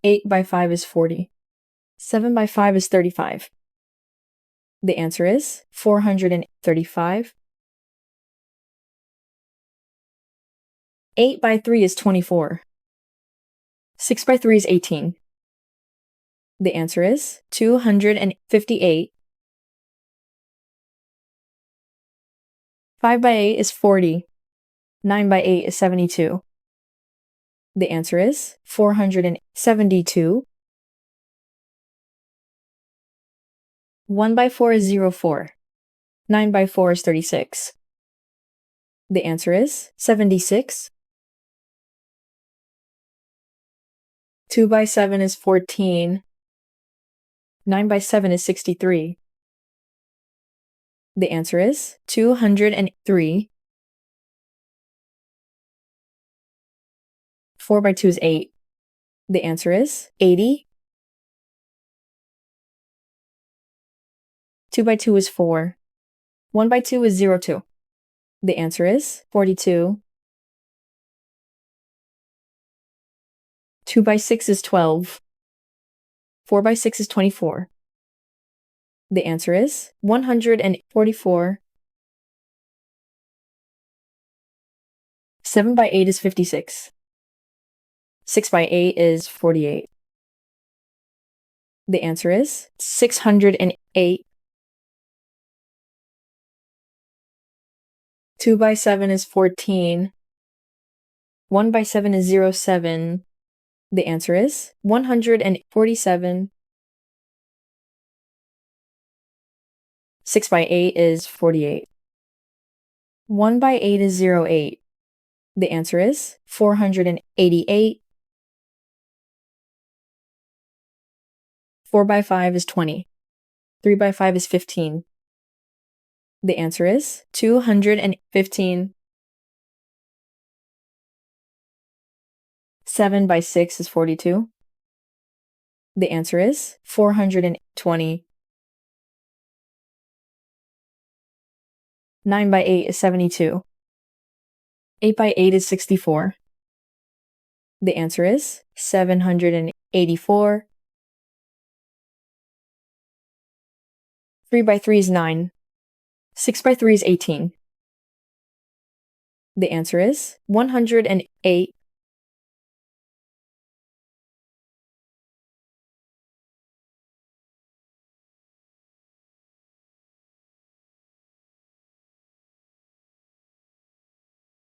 8 by 5 is 40. 7 by 5 is 35. The answer is 435. 8 by 3 is 24. 6 by 3 is 18. The answer is 258. 5 by 8 is 40. 9 by 8 is 72. The answer is 472. 1 by 4 is 04. 9 by 4 is 36. The answer is 76. 2 by 7 is 14. 9 by 7 is 63. The answer is 203. 4 by 2 is 8. The answer is 80. 2 by 2 is 4. 1 by 2 is 02. The answer is 42. 2 by 6 is 12. 4 by 6 is 24. The answer is 144. 7 by 8 is 56. 6 by 8 is 48. The answer is 608. 2 by 7 is 14. 1 by 7 is 07. The answer is 147. 6 by 8 is 48. 1 by 8 is 08. The answer is 488. 4 by 5 is 20. 3 by 5 is 15. The answer is 215. 7 by 6 is 42. The answer is 420. 9 by 8 is 72. 8 by 8 is 64. The answer is 784. 3 by 3 is 9. 6 by 3 is 18. The answer is 108.